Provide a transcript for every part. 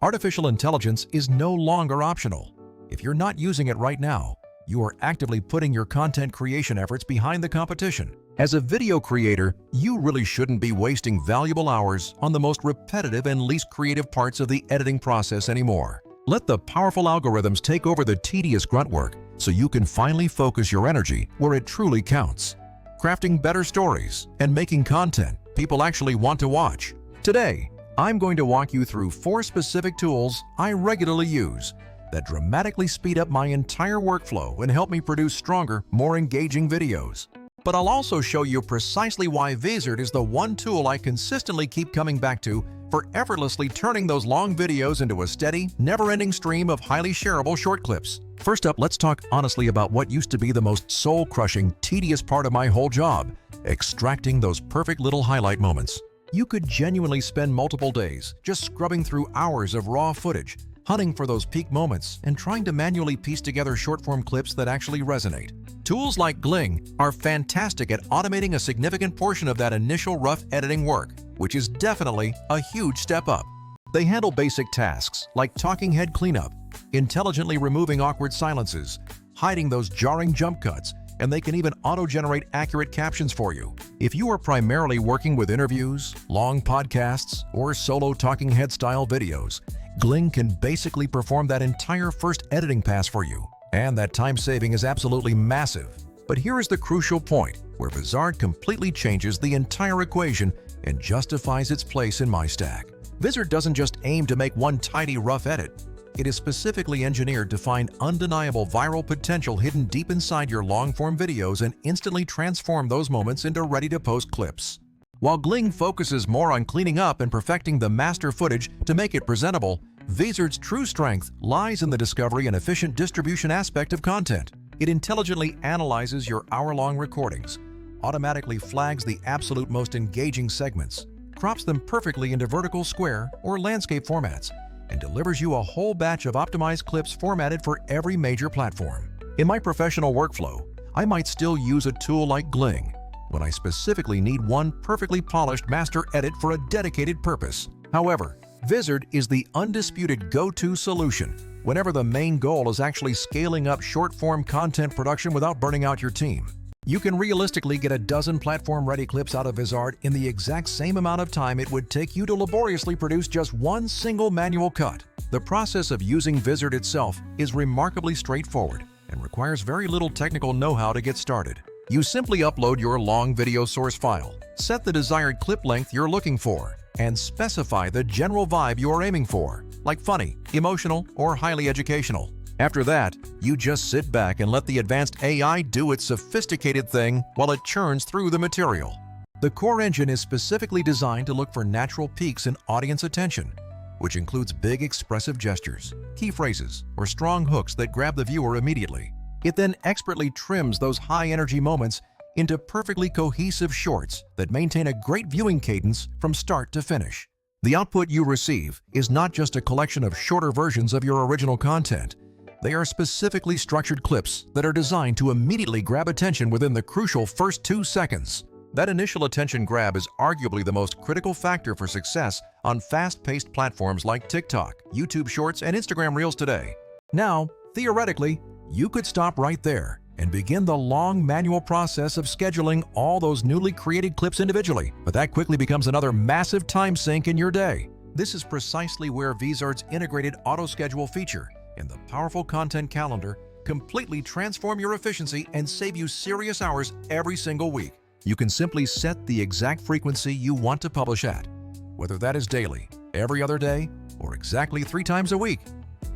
Artificial intelligence is no longer optional. If you're not using it right now, you are actively putting your content creation efforts behind the competition. As a video creator, you really shouldn't be wasting valuable hours on the most repetitive and least creative parts of the editing process anymore. Let the powerful algorithms take over the tedious grunt work so you can finally focus your energy where it truly counts. Crafting better stories and making content people actually want to watch. Today, I'm going to walk you through 4 specific tools I regularly use that dramatically speed up my entire workflow and help me produce stronger, more engaging videos. But I'll also show you precisely why Vizard is the one tool I consistently keep coming back to for effortlessly turning those long videos into a steady, never-ending stream of highly shareable short clips. First up, let's talk honestly about what used to be the most soul-crushing, tedious part of my whole job: extracting those perfect little highlight moments. You could genuinely spend multiple days just scrubbing through hours of raw footage, hunting for those peak moments, and trying to manually piece together short-form clips that actually resonate. Tools like Gling are fantastic at automating a significant portion of that initial rough editing work, which is definitely a huge step up. They handle basic tasks like talking head cleanup, intelligently removing awkward silences, hiding those jarring jump cuts, and they can even auto-generate accurate captions for you. If you are primarily working with interviews, long podcasts, or solo talking head style videos, Gling can basically perform that entire first editing pass for you. And that time saving is absolutely massive. But here is the crucial point where Vizard completely changes the entire equation and justifies its place in my stack. Vizard doesn't just aim to make one tidy rough edit. It is specifically engineered to find undeniable viral potential hidden deep inside your long-form videos and instantly transform those moments into ready-to-post clips. While Gling focuses more on cleaning up and perfecting the master footage to make it presentable, Vizard's true strength lies in the discovery and efficient distribution aspect of content. It intelligently analyzes your hour-long recordings, automatically flags the absolute most engaging segments, crops them perfectly into vertical, square, or landscape formats, and delivers you a whole batch of optimized clips formatted for every major platform. In my professional workflow, I might still use a tool like Gling when I specifically need one perfectly polished master edit for a dedicated purpose. However, Vizard is the undisputed go-to solution whenever the main goal is actually scaling up short-form content production without burning out your team. You can realistically get a dozen platform-ready clips out of Vizard in the exact same amount of time it would take you to laboriously produce just one single manual cut. The process of using Vizard itself is remarkably straightforward and requires very little technical know-how to get started. You simply upload your long video source file, set the desired clip length you're looking for, and specify the general vibe you are aiming for, like funny, emotional, or highly educational. After that, you just sit back and let the advanced AI do its sophisticated thing while it churns through the material. The core engine is specifically designed to look for natural peaks in audience attention, which includes big expressive gestures, key phrases, or strong hooks that grab the viewer immediately. It then expertly trims those high-energy moments into perfectly cohesive shorts that maintain a great viewing cadence from start to finish. The output you receive is not just a collection of shorter versions of your original content. They are specifically structured clips that are designed to immediately grab attention within the crucial first 2 seconds. That initial attention grab is arguably the most critical factor for success on fast-paced platforms like TikTok, YouTube Shorts, and Instagram Reels today. Now, theoretically, you could stop right there and begin the long manual process of scheduling all those newly created clips individually, but that quickly becomes another massive time sink in your day. This is precisely where Vizard's integrated auto-schedule feature and the powerful content calendar completely transform your efficiency and save you serious hours every single week. You can simply set the exact frequency you want to publish at, whether that is daily, every other day, or exactly 3 times a week.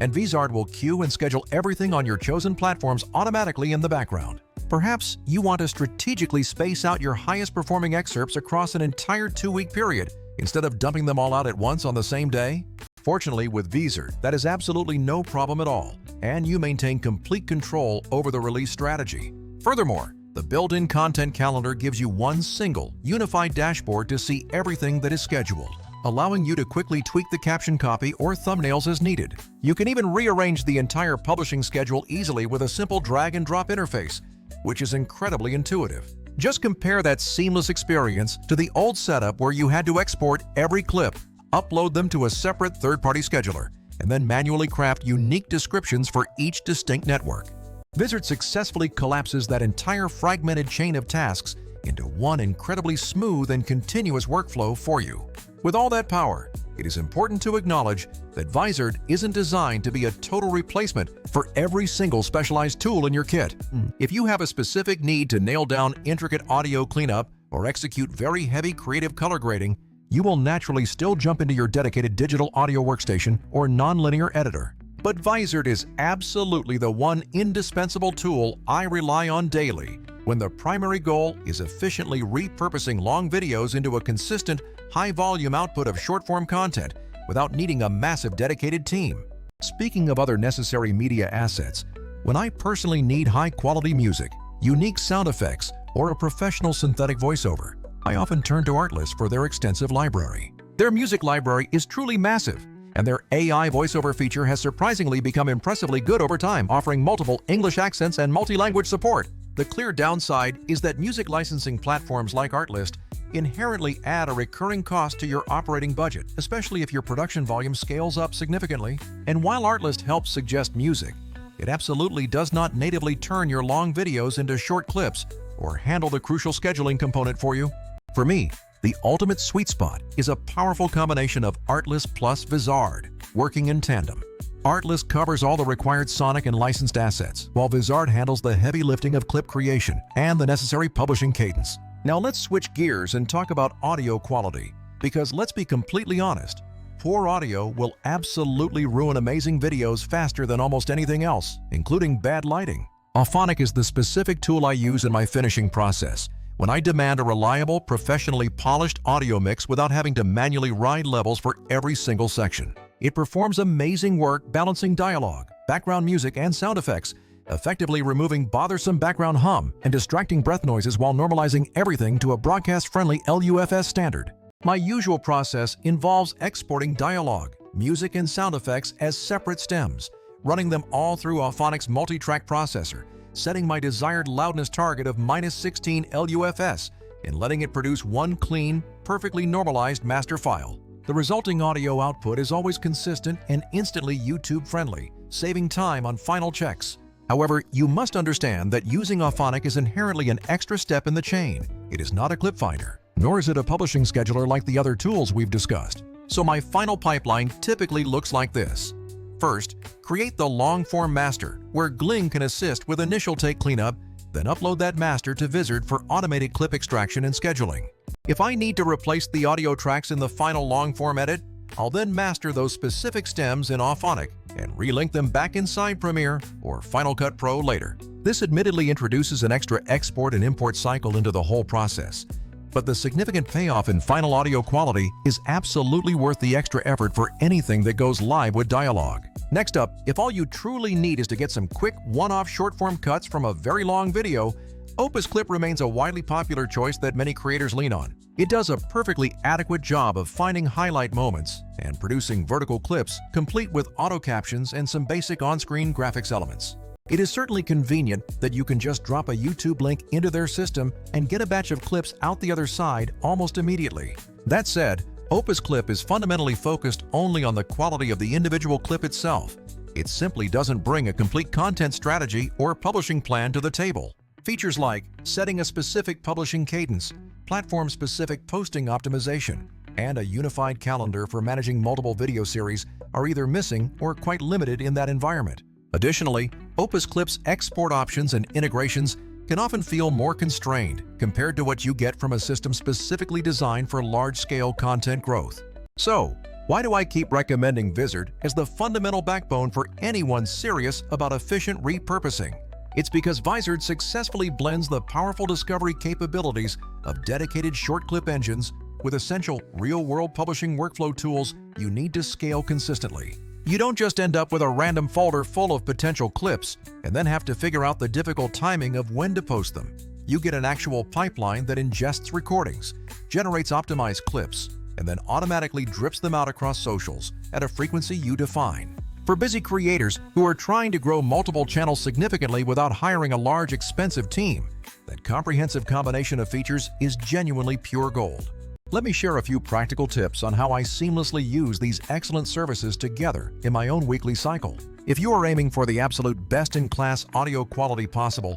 And Vizard will queue and schedule everything on your chosen platforms automatically in the background. Perhaps you want to strategically space out your highest performing excerpts across an entire 2-week period instead of dumping them all out at once on the same day. Fortunately, with Vizard, that is absolutely no problem at all, and you maintain complete control over the release strategy. Furthermore, the built-in content calendar gives you one single, unified dashboard to see everything that is scheduled, allowing you to quickly tweak the caption copy or thumbnails as needed. You can even rearrange the entire publishing schedule easily with a simple drag-and-drop interface, which is incredibly intuitive. Just compare that seamless experience to the old setup where you had to export every clip, upload them to a separate third-party scheduler, and then manually craft unique descriptions for each distinct network. Vizard successfully collapses that entire fragmented chain of tasks into one incredibly smooth and continuous workflow for you. With all that power, it is important to acknowledge that Vizard isn't designed to be a total replacement for every single specialized tool in your kit. If you have a specific need to nail down intricate audio cleanup or execute very heavy creative color grading, you will naturally still jump into your dedicated digital audio workstation or nonlinear editor. But Vizard is absolutely the one indispensable tool I rely on daily when the primary goal is efficiently repurposing long videos into a consistent, high-volume output of short-form content without needing a massive dedicated team. Speaking of other necessary media assets, when I personally need high-quality music, unique sound effects, or a professional synthetic voiceover, I often turn to Artlist for their extensive library. Their music library is truly massive, and their AI voiceover feature has surprisingly become impressively good over time, offering multiple English accents and multi-language support. The clear downside is that music licensing platforms like Artlist inherently add a recurring cost to your operating budget, especially if your production volume scales up significantly. And while Artlist helps suggest music, it absolutely does not natively turn your long videos into short clips or handle the crucial scheduling component for you. For me, the ultimate sweet spot is a powerful combination of Artlist plus Vizard, working in tandem. Artlist covers all the required sonic and licensed assets, while Vizard handles the heavy lifting of clip creation and the necessary publishing cadence. Now let's switch gears and talk about audio quality, because let's be completely honest, poor audio will absolutely ruin amazing videos faster than almost anything else, including bad lighting. Auphonic is the specific tool I use in my finishing process when I demand a reliable, professionally polished audio mix without having to manually ride levels for every single section. It performs amazing work balancing dialogue, background music, and sound effects, effectively removing bothersome background hum and distracting breath noises while normalizing everything to a broadcast-friendly LUFS standard. My usual process involves exporting dialogue, music, and sound effects as separate stems, running them all through Auphonic's multi-track processor, setting my desired loudness target of -16 LUFS, and letting it produce one clean, perfectly normalized master file. The resulting audio output is always consistent and instantly YouTube-friendly, saving time on final checks. However, you must understand that using Auphonic is inherently an extra step in the chain. It is not a clip finder, nor is it a publishing scheduler like the other tools we've discussed. So my final pipeline typically looks like this. First, create the long-form master, where Gling can assist with initial take cleanup, then upload that master to Vizard for automated clip extraction and scheduling. If I need to replace the audio tracks in the final long-form edit, I'll then master those specific stems in Auphonic and relink them back inside Premiere or Final Cut Pro later. This admittedly introduces an extra export and import cycle into the whole process, but the significant payoff in final audio quality is absolutely worth the extra effort for anything that goes live with dialogue. Next up, if all you truly need is to get some quick one-off short-form cuts from a very long video, Opus Clip remains a widely popular choice that many creators lean on. It does a perfectly adequate job of finding highlight moments and producing vertical clips, complete with auto captions and some basic on-screen graphics elements. It is certainly convenient that you can just drop a YouTube link into their system and get a batch of clips out the other side almost immediately. That said, Opus Clip is fundamentally focused only on the quality of the individual clip itself. It simply doesn't bring a complete content strategy or publishing plan to the table. Features like setting a specific publishing cadence, platform-specific posting optimization, and a unified calendar for managing multiple video series are either missing or quite limited in that environment. Additionally, Opus Clip's export options and integrations can often feel more constrained compared to what you get from a system specifically designed for large-scale content growth. So, why do I keep recommending Vizard as the fundamental backbone for anyone serious about efficient repurposing? It's because Vizard successfully blends the powerful discovery capabilities of dedicated short clip engines with essential real-world publishing workflow tools you need to scale consistently. You don't just end up with a random folder full of potential clips and then have to figure out the difficult timing of when to post them. You get an actual pipeline that ingests recordings, generates optimized clips, and then automatically drips them out across socials at a frequency you define. For busy creators who are trying to grow multiple channels significantly without hiring a large, expensive team, that comprehensive combination of features is genuinely pure gold. Let me share a few practical tips on how I seamlessly use these excellent services together in my own weekly cycle. If you are aiming for the absolute best-in-class audio quality possible,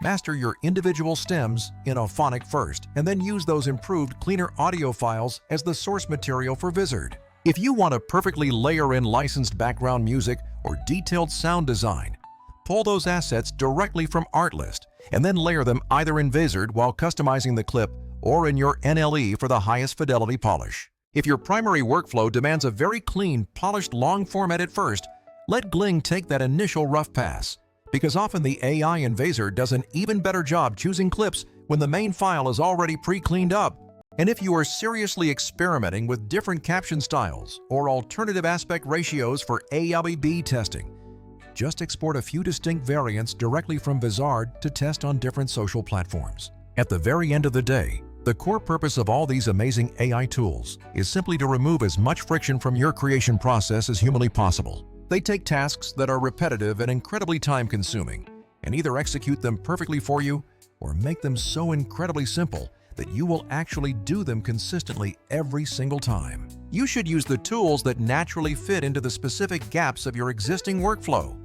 master your individual stems in Auphonic first, and then use those improved, cleaner audio files as the source material for Vizard. If you want to perfectly layer in licensed background music or detailed sound design, pull those assets directly from Artlist and then layer them either in Vizard while customizing the clip or in your NLE for the highest fidelity polish. If your primary workflow demands a very clean, polished long-form edit first, let Gling take that initial rough pass, because often the AI in Vizard does an even better job choosing clips when the main file is already pre-cleaned up. And if you are seriously experimenting with different caption styles or alternative aspect ratios for A/B testing, just export a few distinct variants directly from Vizard to test on different social platforms. At the very end of the day, the core purpose of all these amazing AI tools is simply to remove as much friction from your creation process as humanly possible. They take tasks that are repetitive and incredibly time-consuming and either execute them perfectly for you or make them so incredibly simple that you will actually do them consistently every single time. You should use the tools that naturally fit into the specific gaps of your existing workflow.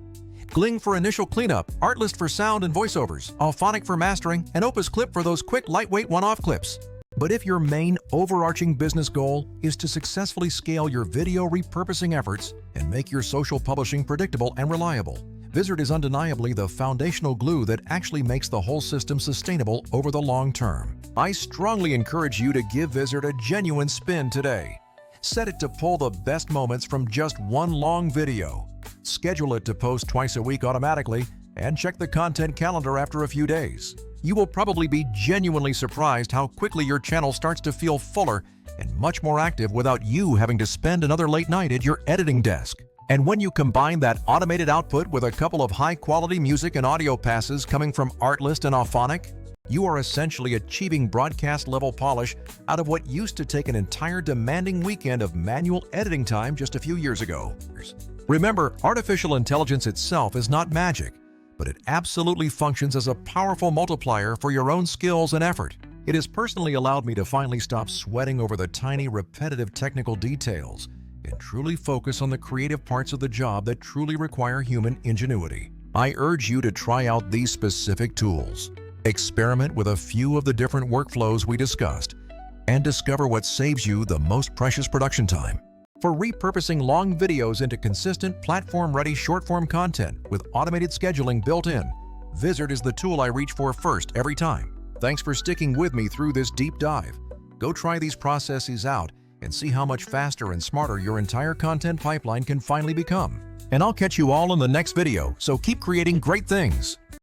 Gling for initial cleanup, Artlist for sound and voiceovers, Auphonic for mastering, and Opus Clip for those quick, lightweight one-off clips. But if your main overarching business goal is to successfully scale your video repurposing efforts and make your social publishing predictable and reliable, Vizard is undeniably the foundational glue that actually makes the whole system sustainable over the long term. I strongly encourage you to give Vizard a genuine spin today. Set it to pull the best moments from just one long video. Schedule it to post twice a week automatically, and check the content calendar after a few days. You will probably be genuinely surprised how quickly your channel starts to feel fuller and much more active without you having to spend another late night at your editing desk. And when you combine that automated output with a couple of high-quality music and audio passes coming from Artlist and Auphonic, you are essentially achieving broadcast-level polish out of what used to take an entire demanding weekend of manual editing time just a few years ago. Remember, artificial intelligence itself is not magic, but it absolutely functions as a powerful multiplier for your own skills and effort. It has personally allowed me to finally stop sweating over the tiny, repetitive technical details and truly focus on the creative parts of the job that truly require human ingenuity. I urge you to try out these specific tools. Experiment with a few of the different workflows we discussed and discover what saves you the most precious production time. For repurposing long videos into consistent, platform-ready short-form content with automated scheduling built in, Vizard is the tool I reach for first every time. Thanks for sticking with me through this deep dive. Go try these processes out and see how much faster and smarter your entire content pipeline can finally become. And I'll catch you all in the next video, so keep creating great things.